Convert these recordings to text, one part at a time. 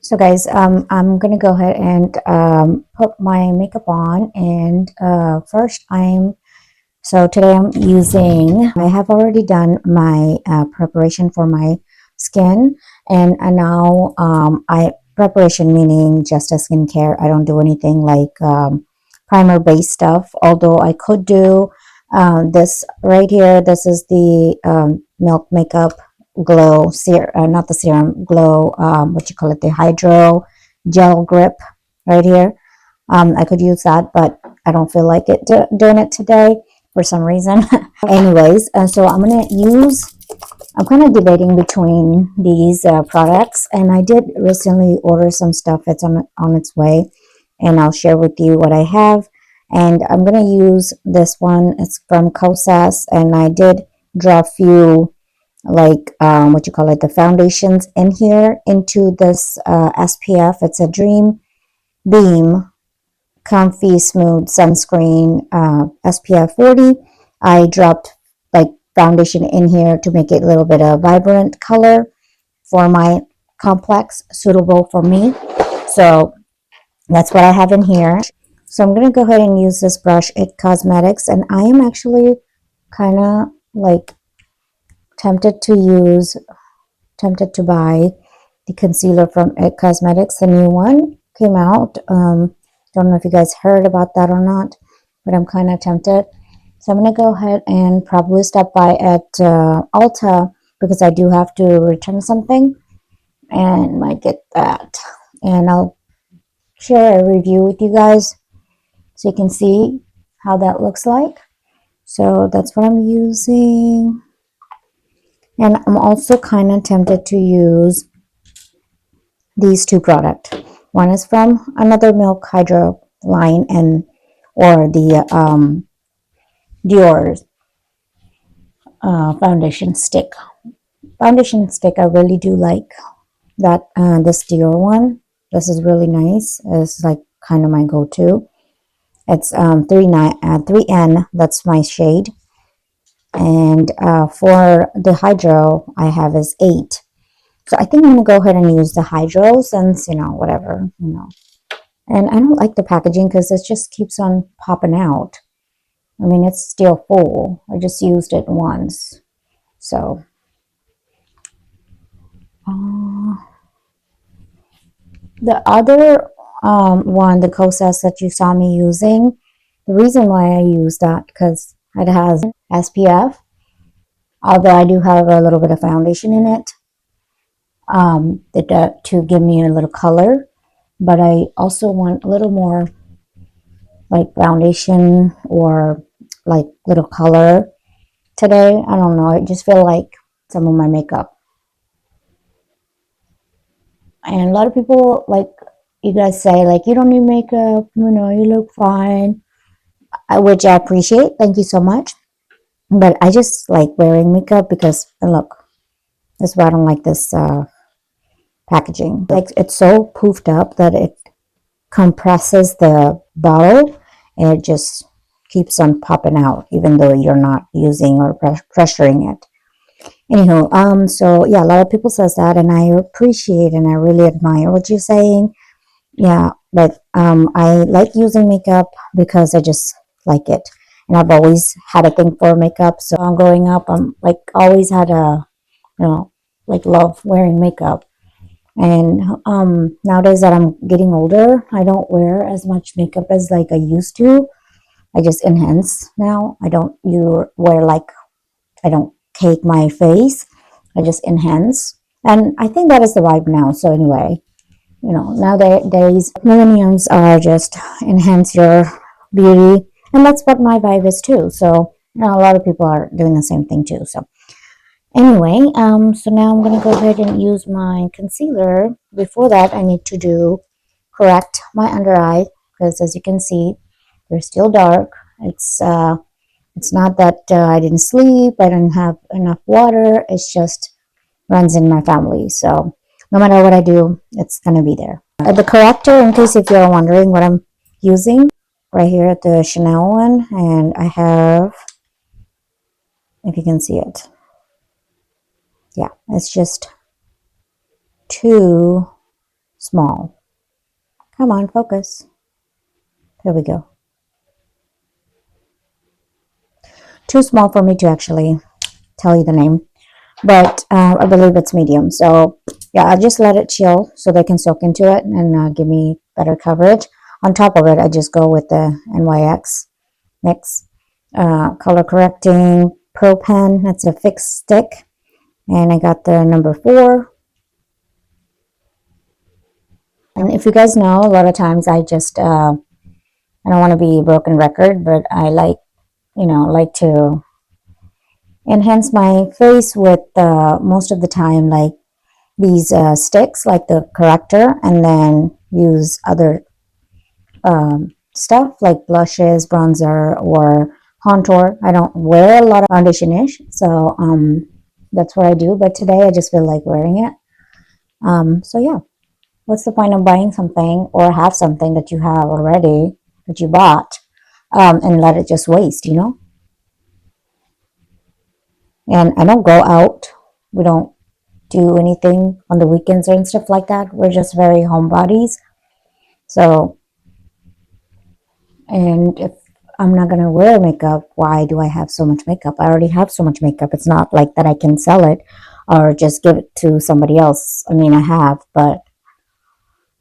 So guys, I'm gonna go ahead and put my makeup on, and first today I'm using, I have already done my preparation for my skin, and now preparation meaning just a skincare. I don't do anything like primer based stuff, although I could do this right here. This is the Milk Makeup Glow serum, not the serum, glow, what you call it, the hydro gel grip right here. I could use that, but I don't feel like doing it today for some reason. Anyways, so I'm kind of debating between these products, and I did recently order some stuff. It's on its way, and I'll share with you what I have. And I'm going to use this one. It's from Kosas, and I did draw a few, like what you call it, the foundations in here into this SPF. It's a Dream Beam Comfy Smooth Sunscreen SPF 40. I dropped like foundation in here to make it a little bit of vibrant color for my complex, suitable for me. So that's what I have in here. So I'm going to go ahead and use this brush, It Cosmetics, and I am actually kind of like tempted to buy the concealer from It Cosmetics. The new one came out. Don't know if you guys heard about that or not, but I'm kind of tempted. So I'm going to go ahead and probably stop by at Ulta because I do have to return something and might get that. And I'll share a review with you guys so you can see how that looks like. So that's what I'm using. And I'm also kind of tempted to use these two products. One is from another Milk Hydro line, and or the Dior foundation stick. Foundation stick, I really do like that. This Dior one. This is really nice. It's like kind of my go-to. It's 3N. That's my shade. And for the Hydro, I have is 8. So I think I'm gonna go ahead and use the Hydro since, whatever, And I don't like the packaging because it just keeps on popping out. I mean, it's still full. I just used it once. So, the other one, the Kosas that you saw me using, the reason why I use that because it has SPF, although I do have a little bit of foundation in it to give me a little color. But I also want a little more like foundation or like little color today. I don't know. I just feel like some of my makeup. And a lot of people, like you guys say, like, you don't need makeup, you look fine, which I appreciate. Thank you so much. But I just like wearing makeup because, and look, that's why I don't like this packaging. Like, it's so poofed up that it compresses the bottle and it just keeps on popping out, even though you're not using or pressuring it. Anyhow, so yeah, a lot of people says that, and I appreciate and I really admire what you're saying. Yeah, but I like using makeup because I just like it, and I've always had a thing for makeup. So I'm growing up, I'm like always had a, like love wearing makeup. And nowadays that I'm getting older, I don't wear as much makeup as like I used to. I just enhance now. I don't you wear like I don't cake my face. I just enhance. And I think that is the vibe now. So anyway, nowadays millenniums are just enhance your beauty. And that's what my vibe is too. So, a lot of people are doing the same thing too. So anyway, so now I'm going to go ahead and use my concealer. Before that, I need to correct my under eye because as you can see, they're still dark. It's not that I didn't sleep, I didn't have enough water. It's just runs in my family. So no matter what I do, it's going to be there. The corrector, in case if you're wondering what I'm using, right here at the Chanel one. And I have, if you can see it. Yeah, it's just 2 small. Come on, focus. There we go. Too small for me to actually tell you the name, but I believe it's medium. So yeah, I just let it chill so they can soak into it and give me better coverage. On top of it, I just go with the NYX NYX color correcting Pro Pen. That's a fixed stick, and I got the number 4. And if you guys know, a lot of times I just I don't want to be a broken record, but I like to enhance my face with most of the time like these sticks like the corrector, and then use other stuff like blushes, bronzer, or contour. I don't wear a lot of foundation ish, so that's what I do, but today I just feel like wearing it. So yeah, what's the point of buying something or have something that you have already that you bought, and let it just waste, And I don't go out. We don't do anything on the weekends and stuff like that. We're just very homebodies. So, and if I'm not gonna wear makeup, why do I have so much makeup? I already have so much makeup. It's not like that I can sell it or just give it to somebody else. I mean, I have, but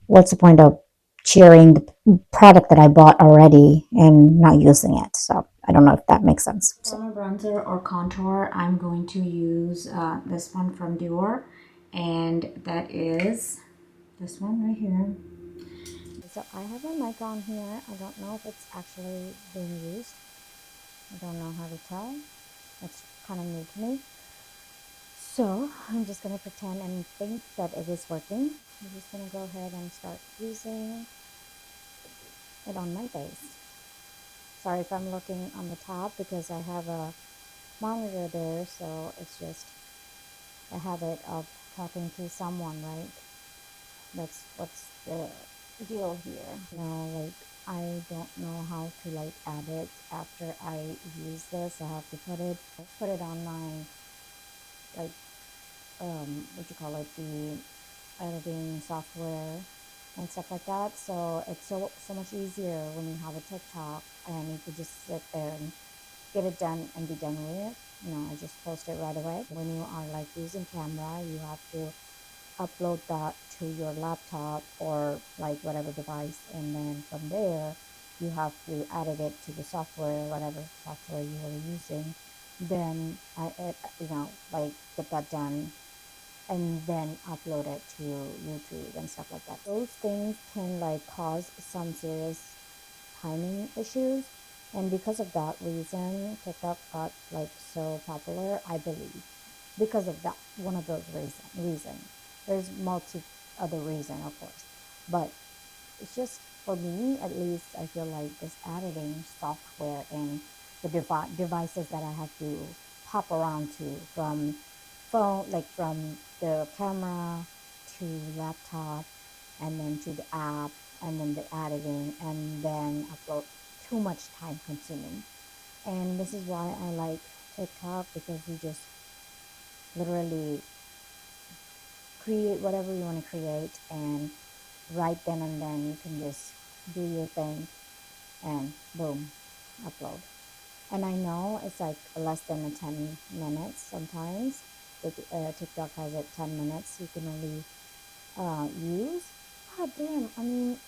what's the point of cheering the product that I bought already and not using it? So I don't know if that makes sense. For my bronzer or contour, I'm going to use this one from Dior, and that is this one right here. So I have a mic on here. I don't know if it's actually being used. I don't know how to tell. It's kind of new to me. So I'm just going to pretend and think that it is working. I'm just going to go ahead and start using it on my face. Sorry if I'm looking on the top because I have a monitor there, so it's just a habit of talking to someone, right? That's what's the deal here. Like I don't know how to like add it after I use this. I have to put it on my like what you call it, the editing software and stuff like that. So it's so much easier when you have a TikTok and you could just sit there and get it done and be done with it. I just post it right away. When you are like using camera, you have to upload that to your laptop or like whatever device, and then from there you have to edit it to the software, whatever software you are using. Then like get that done and then upload it to YouTube and stuff like that. Those things can like cause some serious timing issues, and because of that reason TikTok got like so popular, I believe, because of that one of those reason. There's multi other reason, of course, but it's just for me at least. I feel like this editing software and the devices that I have to pop around to, from phone, like from the camera to laptop, and then to the app, and then the editing, and then upload, too much time consuming. And this is why I like TikTok, because you just literally create whatever you want to create, and right then and then you can just do your thing and boom, upload. And I know it's like less than a 10 minutes sometimes. TikTok has it 10 minutes you can only use. God damn, I mean,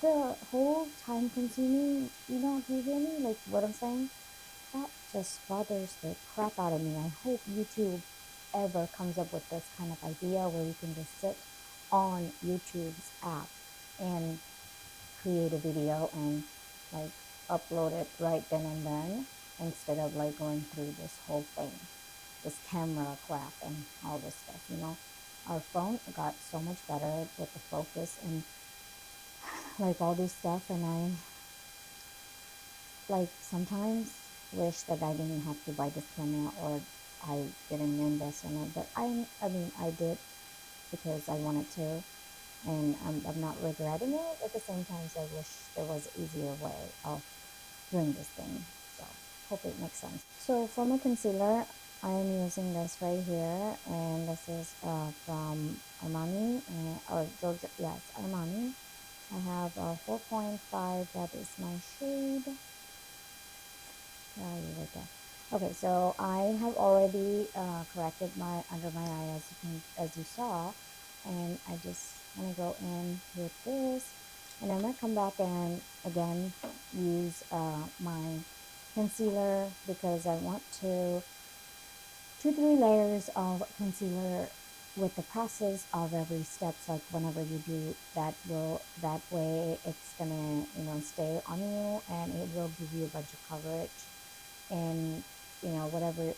the whole time consuming, do you hear me? Like what I'm saying? That just bothers the crap out of me. I hope YouTube ever comes up with this kind of idea where you can just sit on YouTube's app and create a video and like upload it right then and then, instead of like going through this whole thing, this camera crap and all this stuff. Our phone got so much better with the focus and like all this stuff, and I like sometimes wish that I didn't have to buy this camera, or I didn't invest in it, but I mean I did because I wanted to, and I'm not regretting it. At the same time, I wish there was an easier way of doing this thing. So hope it makes sense. So for my concealer, I'm using this right here, and this is from Armani, or Giorgio, yeah, it's Armani. I have a 4.5, that is my shade. Right there. Okay, so I have already corrected my under my eye, as you saw, and I just want to go in with this, and I'm gonna come back and again use my concealer, because I want to 2-3 layers of concealer with the process of every steps, like whenever you do that, will that way it's gonna stay on you, and it will give you a bunch of coverage, and whatever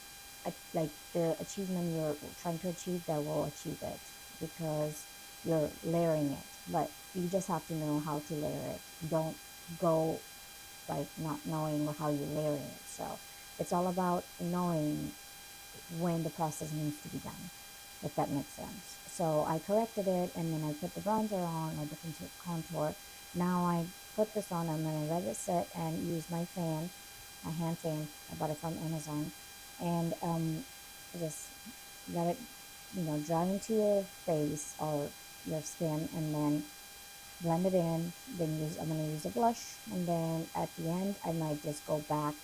like the achievement you're trying to achieve, that will achieve it, because you're layering it. But you just have to know how to layer it. Don't go like not knowing how you're layering it. So it's all about knowing when the process needs to be done, if that makes sense. So I corrected it, and then I put the bronzer on, or the contour. Now I put this on, I'm gonna let it sit and use my fan, my hand fan. I bought it from Amazon, and just let it dry into your face or your skin, and then blend it in. Then I'm gonna use a blush, and then at the end I might just go back,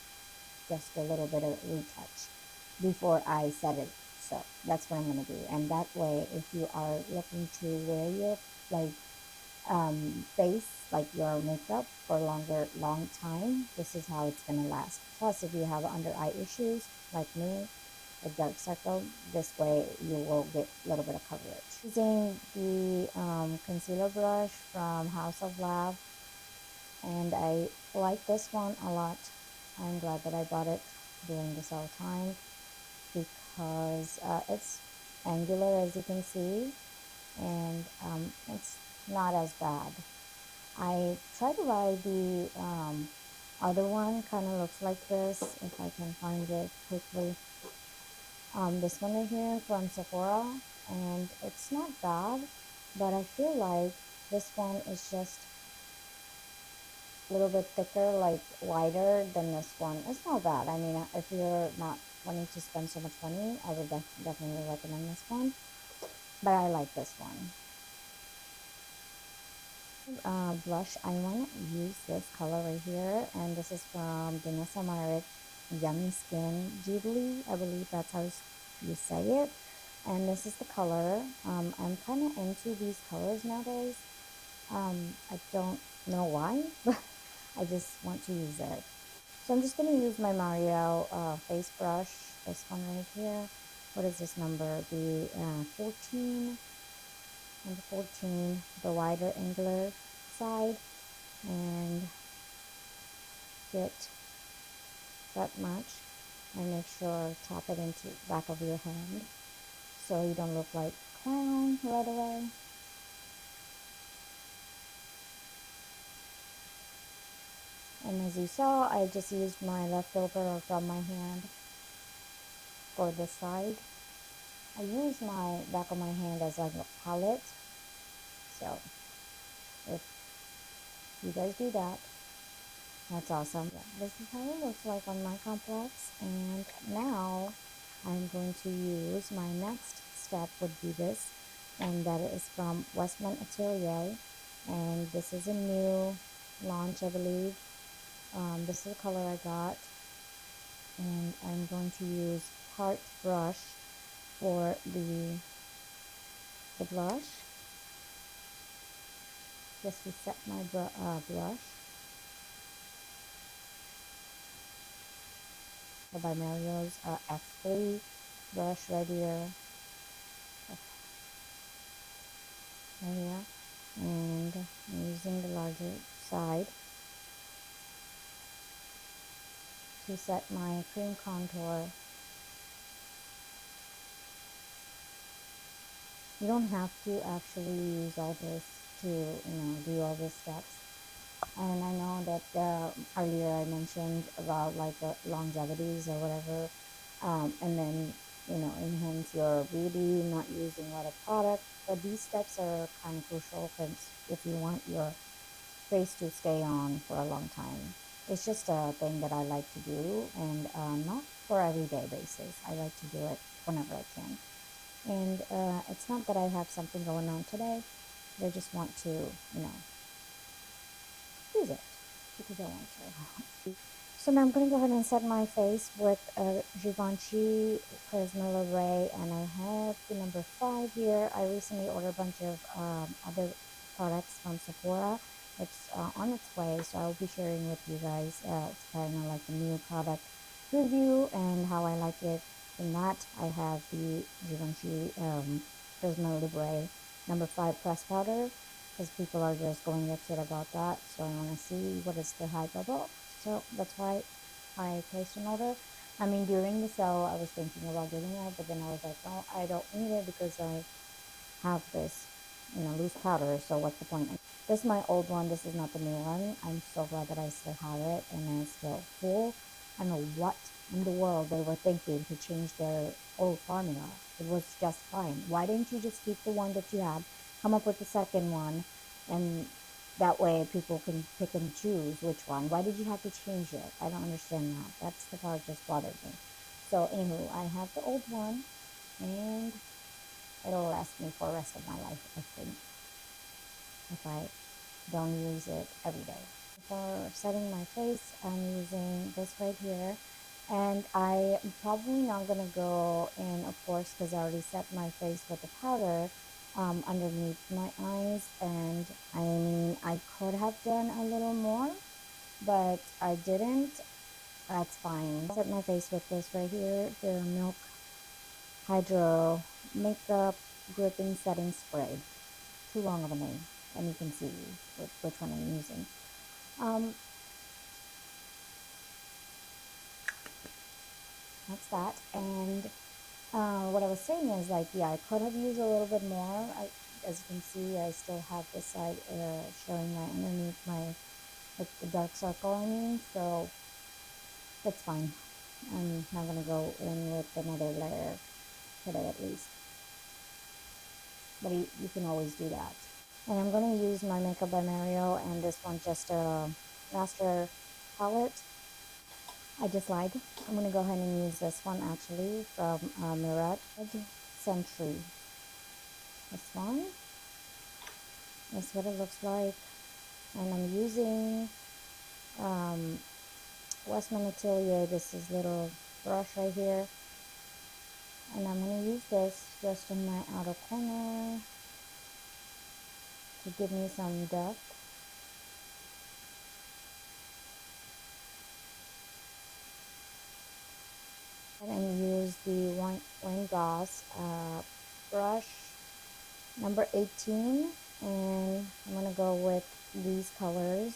just a little bit of retouch before I set it. So that's what I'm gonna do. And that way, if you are looking to wear your like face, like your makeup for long time, this is how it's gonna last. Plus, if you have under eye issues like me, a dark circle, this way you will get a little bit of coverage. Using the concealer brush from House of Love, and I like this one a lot. I'm glad that I bought it during the sale time, because it's angular, as you can see, and it's not as bad. I tried to buy the other one, kind of looks like this, if I can find it quickly. This one right here from Sephora, and it's not bad, but I feel like this one is just a little bit thicker, like wider than this one. It's not bad. I mean, if you're not wanting to spend so much money, I would definitely recommend this one, but I like this one. Blush, I want to use this color right here, and this is from Danessa Myrick Yummy Skin Jubilee. I believe that's how you say it. And this is the color. I'm kind of into these colors nowadays. I don't know why, but I just want to use it. So I'm just going to use my Mario face brush, this one right here. What is this number? The 14, number 14, the wider angular side, and get that much, and make sure tap it into the back of your hand so you don't look like a clown right away. And as you saw, I just used my leftover from my hand for this side. I use my back of my hand as like a palette, so if you guys do that, that's awesome. Yeah, this is how it looks like on my complex. And now I'm going to use my next step would be this, and that is from Westman Atelier, and this is a new launch, I believe. This is the color I got, and I'm going to use Tarte brush for the blush, just to set my blush. By Mario's F3 brush right here, and I'm using the larger side to set my cream contour. You don't have to actually use all this to do all these steps. And I know that earlier I mentioned about like the longevities or whatever, and then enhance your beauty, not using a lot of product. But these steps are kind of crucial, because if you want your face to stay on for a long time, it's just a thing that I like to do, and not for everyday basis. I like to do it whenever I can. And it's not that I have something going on today, but I just want to, use it because I want to. So now I'm going to go ahead and set my face with Givenchy Charisma Libre, and I have the number 5 here. I recently ordered a bunch of other products from Sephora. It's on its way, so I'll be sharing with you guys. It's kind of like a new product review and how I like it. In that, I have the Givenchy Charisma Libre number 5 press powder, because people are just going upset about that. So I want to see what is the hype about. So that's why I placed an order. I mean, during the sale, I was thinking about getting it, but then I was like, no, I don't need it because I have this, loose powder. So what's the point? This is my old one. This is not the new one. I'm so glad that I still have it and it's still full. I don't know what in the world they were thinking to change their old formula. It was just fine. Why didn't you just keep the one that you had, come up with the second one, and that way people can pick and choose which one? Why did you have to change it? I don't understand that. That's the part that just bothered me. So anywho, I have the old one, and it'll last me for the rest of my life, I think, if I don't use it every day. For setting my face, I'm using this right here. And I'm probably not going to go in, of course, because I already set my face with the powder underneath my eyes. And I mean, I could have done a little more, but I didn't. That's fine. Set my face with this right here, the Milk Hydro Makeup Gripping Setting Spray. Too long of a name, and you can see which one I'm using. That's that. And what I was saying is, like, yeah, I could have used a little bit more. As you can see, I still have this side showing my underneath my, like, the dark circle, I mean, so that's fine. I'm not going to go in with another layer today at least. But you can always do that. And I'm going to use my Makeup by Mario, and this one just a master palette. I just lied. I'm going to go ahead and use this one actually from Murad Century. This one. That's what it looks like. And I'm using Westman Atelier. This is little brush right here. And I'm going to use this just in my outer corner to give me some depth. And then use the Wayne Goss brush number 18, and I'm going to go with these colors.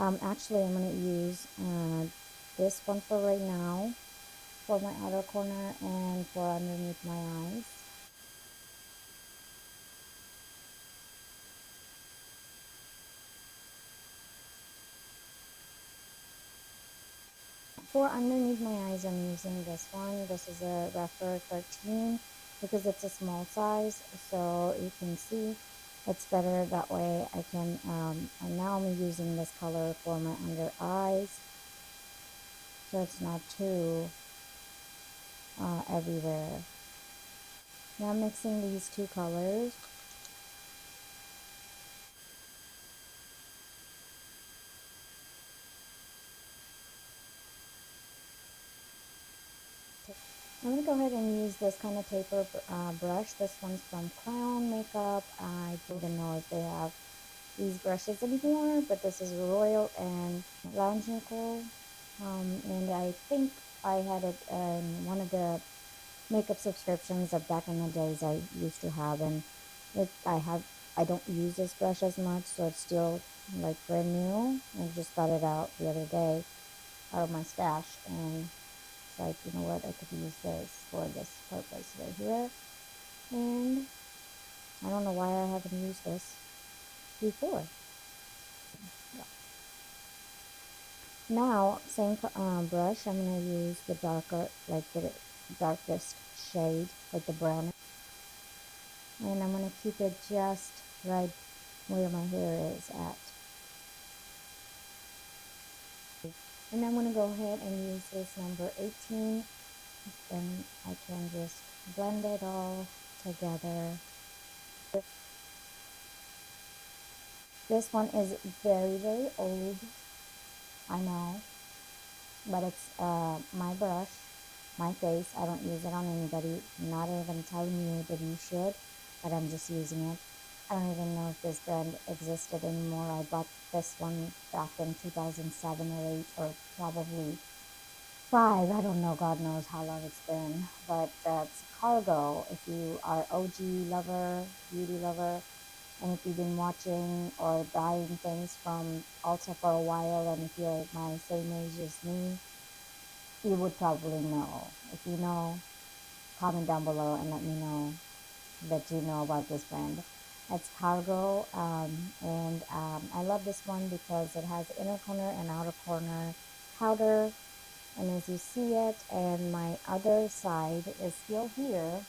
Actually, I'm going to use this one for right now for my outer corner and for underneath my eyes. For underneath my eyes, I'm using this one. This is a Rephr 13 because it's a small size, so you can see it's better that way. I can, and now I'm using this color for my under eyes, so it's not too everywhere. Now I'm mixing these two colors. I'm going to go ahead and use this kind of taper brush. This one's from Crown Makeup. I don't even know if they have these brushes anymore, but this is Royal and Lounge Nicole. And I think I had it in one of the makeup subscriptions that back in the days I used to have, and I don't use this brush as much, so it's still like brand new. I just got it out the other day out of my stash, and it's like, you know what, I could use this for this purpose right here. And I don't know why I haven't used this before. Now, same brush, I'm going to use the darker, like the darkest shade, like the brown. And I'm going to keep it just right where my hair is at. And I'm going to go ahead and use this number 18. Then I can just blend it all together. This one is very, very old, I know, but it's my brush, my face. I don't use it on anybody, not even telling you that you should, but I'm just using it. I don't even know if this brand existed anymore. I bought this one back in 2007 or 8, or probably 5. I don't know, God knows how long it's been, but it's Cargo. If you are OG lover, beauty lover, and if you've been watching or buying things from Ulta for a while, and if you're my same age as me, you would probably know. If you know, comment down below and let me know that you know about this brand. It's Cargo, and I love this one because it has inner corner and outer corner powder, and as you see it, and my other side is still here.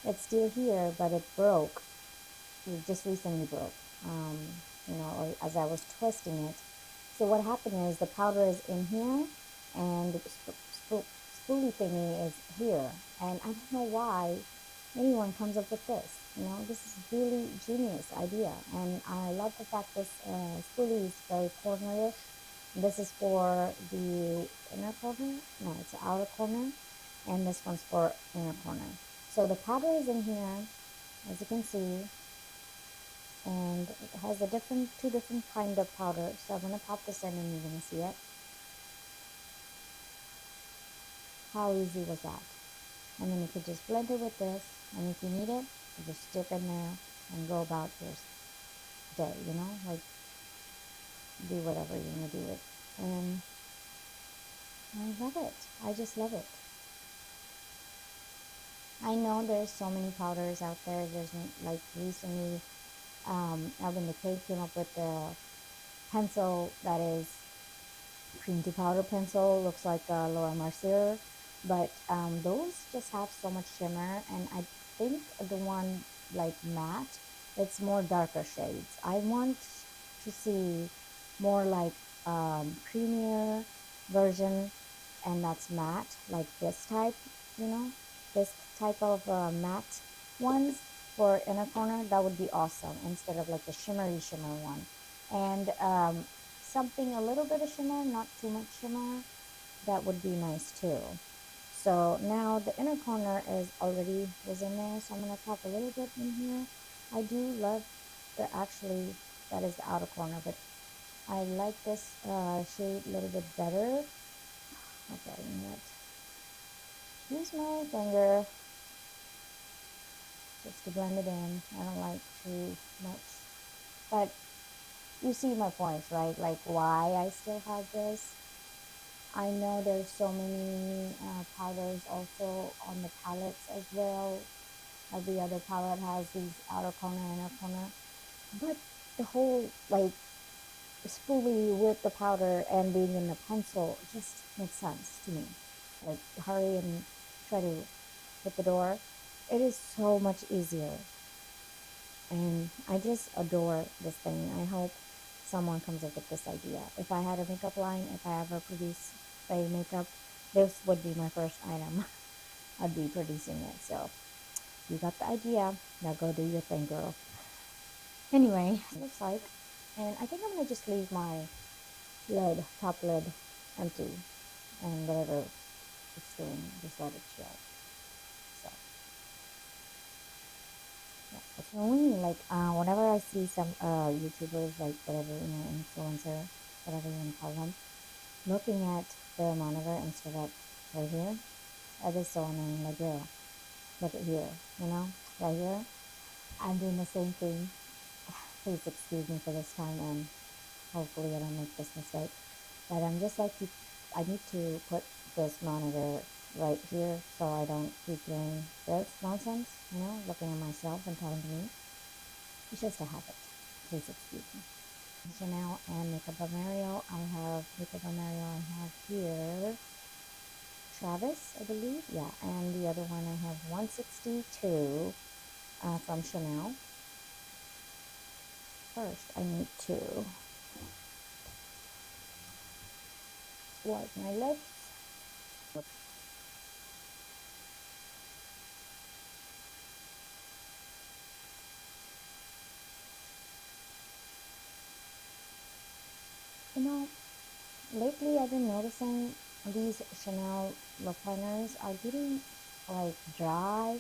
It's still here, but it broke. It just recently broke. Um, as I was twisting it. So what happened is the powder is in here, and the spoolie thingy is here. And I don't know why anyone comes up with this. This is really genius idea, and I love the fact this spoolie is very cornerish. This is for the inner corner. No, it's the outer corner, and this one's for inner corner. So the powder is in here, as you can see, and it has two different kind of powder. So I'm gonna pop this in, and you're gonna see it. How easy was that? And then you could just blend it with this, and if you need it, you just dip in there and go about your day. Like do whatever you're gonna do it. And I love it. I just love it. I know there's so many powders out there. There's like recently, Urban Decay came up with the pencil that is cream to powder pencil. Looks like Laura Mercier, but those just have so much shimmer. And I think the one like matte, it's more darker shades. I want to see more like creamier version, and that's matte, like this type. This type of matte ones for inner corner. That would be awesome instead of like the shimmer one. And something a little bit of shimmer, not too much shimmer, that would be nice too. So now the inner corner was in there, so I'm going to pop a little bit in here. I do love that is the outer corner, but I like this shade a little bit better. Okay, use my finger just to blend it in. I don't like too much, but you see my points, right? Like why I still have this. I know there's so many powders also on the palettes as well. Every other palette has these outer corner, inner corner, but the whole like spoolie with the powder and being in the pencil just makes sense to me. Like hurry and try to hit the door. It is so much easier, and I just adore this thing. I hope someone comes up with this idea. If I had a makeup line, if I ever produce say makeup, this would be my first item. I'd be producing it. So you got the idea. Now go do your thing, girl. Anyway, it looks like, and I think I'm gonna just leave my top lid, empty, and whatever it's doing, just let it chill. So yeah, it's only like whenever I see some YouTubers, like whatever, influencer, whatever you want to call them, looking at the monitor instead of right here, that is so annoying. Like, girl, look at here, right here. I'm doing the same thing. Please excuse me for this time, and hopefully I don't make this mistake. But I'm just like, I need to put this monitor right here so I don't keep doing this nonsense, looking at myself and talking to me. It's just a habit. Please excuse me. Chanel and Makeup by Mario. I have Makeup by Mario. I have here Travis, I believe. Yeah, and the other one I have 162 from Chanel. First, I need to wipe my lips. You know, lately I've been noticing these Chanel lip liners are getting like dry,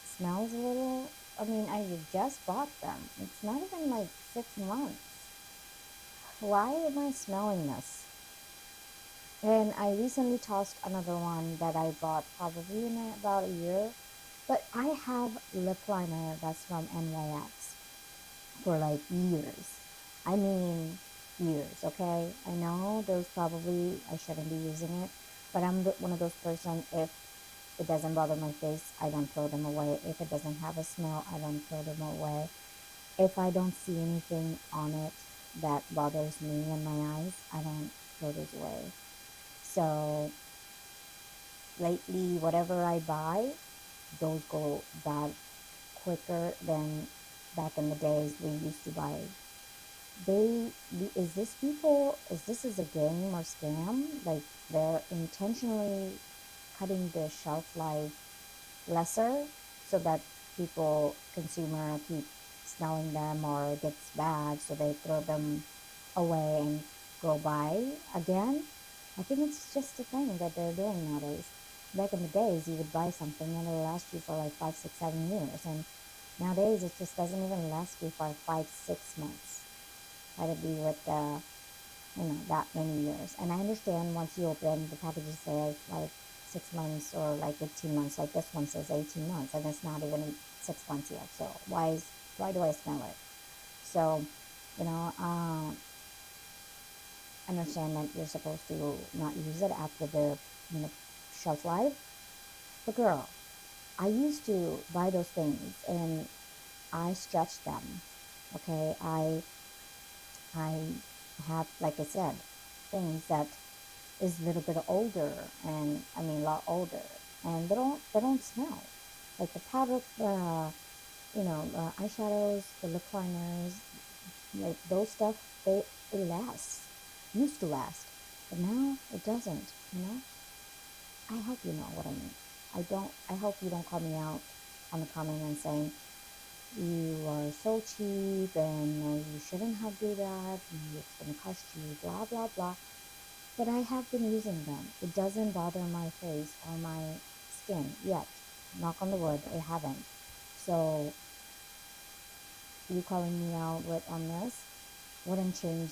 smells a little. I mean, I just bought them. It's not even like 6 months. Why am I smelling this? And I recently tossed another one that I bought probably in about a year. But I have lip liner that's from NYX for like years. I mean, years, okay? I know those probably I shouldn't be using it, but I'm one of those person, if it doesn't bother my face, I don't throw them away. If it doesn't have a smell, I don't throw them away. If I don't see anything on it that bothers me in my eyes, I don't throw those away. So lately, whatever I buy, those go bad quicker than back in the days we used to buy. They is this people, is this is a game or scam? Like they're intentionally cutting the shelf life lesser so that people consumer keep smelling them or it gets bad, so they throw them away and go buy again. I think it's just a thing that they're doing nowadays. Back in the days, you would buy something and it'll last you for like 5, 6, 7 years, and nowadays it just doesn't even last you for 5, 6 months. Let it be with that many years. And I understand once you open the packages say like 6 months or like 18 months, like this one says 18 months, and it's not even 6 months yet. So why do I smell it? So, you know, understand that you're supposed to not use it after the you know shelf life. But girl, I used to buy those things and I stretched them. Okay, I have, like I said, things that is a little bit older, and I mean a lot older, and they don't smell like the powder, eyeshadows, the lip liners, like those stuff. It lasts, used to last, but now it doesn't. I hope you know what I mean. I hope you don't call me out on the comment and saying you are so cheap and you shouldn't have do that. It's gonna cost you blah blah blah. But I have been using them. It doesn't bother my face or my skin yet. Knock on the wood, it haven't. So you calling me out on this wouldn't change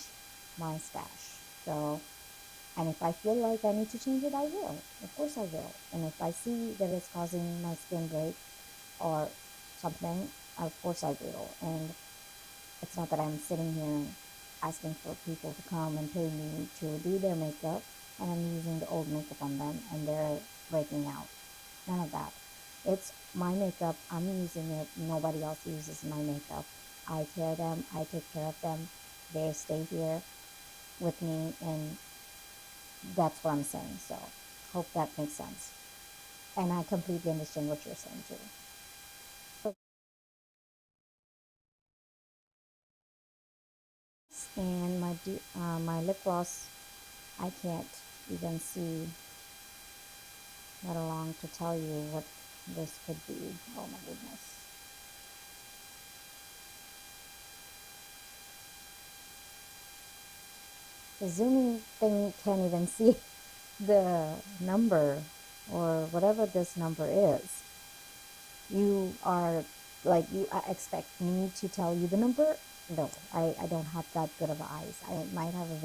my stash. So, and if I feel like I need to change it, I will. Of course I will. And if I see that it's causing my skin break or something, of course I will. And it's not that I'm sitting here asking for people to come and pay me to do their makeup and I'm using the old makeup on them and they're breaking out. None of that. It's my makeup. I'm using it. Nobody else uses my makeup. I care them. I take care of them. They stay here with me, and that's what I'm saying. So, hope that makes sense. And I completely understand what you're saying too. And my lip gloss, I can't even see, let alone to tell you what this could be. Oh my goodness. The zooming thing can't even see the number or whatever this number is. You are like, you expect me to tell you the number? No, I don't have that good of eyes. I might have a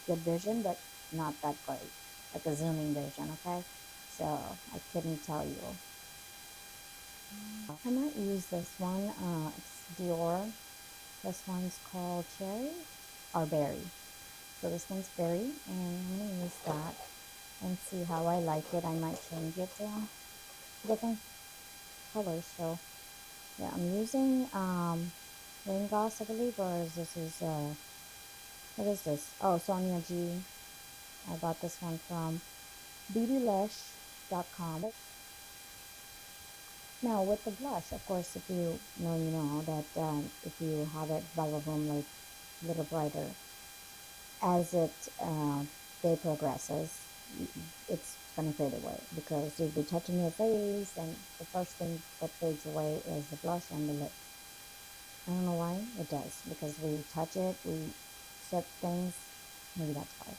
good vision, but not that great. Like a zooming vision, okay? So I couldn't tell you. I might use this one. It's Dior. This one's called Cherry or Berry. So this one's Berry, and I'm gonna use that and see how I like it. I might change it to different colors. So yeah, I'm using rain gloss, I believe, or is what is this? Oh, Sonia G. I bought this one from beautylush.com. Now with the blush, of course, if you know, you know that if you have it bubble boom like a little brighter, as it day progresses, it's gonna fade away because you'll be touching your face, and the first thing that fades away is the blush and the lip. I don't know why it does, because we touch it, we set things, maybe that's why.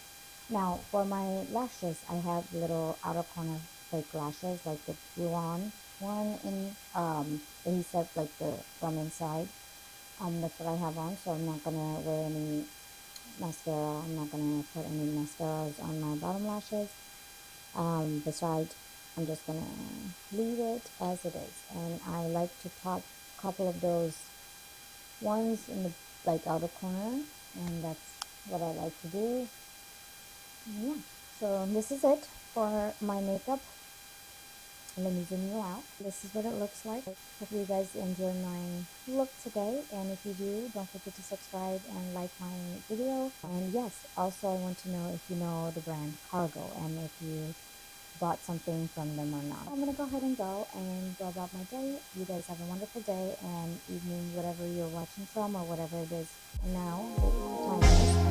Now for my lashes, I have little outer corner fake lashes, like the glue on one in adhesive, like the from inside. That's what I have on, so I'm not gonna wear any mascara. I'm not gonna put any mascaras on my bottom lashes. Besides, I'm just gonna leave it as it is, and I like to pop a couple of those ones in the like outer corner, and that's what I like to do. And yeah, so this is it for my makeup. Let me zoom you out. This is what it looks like. Hope you guys enjoy my look today, and if you do, don't forget to subscribe and like my video. And yes, also I want to know if you know the brand Cargo, and if you bought something from them or not. I'm gonna go ahead and go about my day. You guys have a wonderful day and evening, whatever you're watching from or whatever it is now, the time is.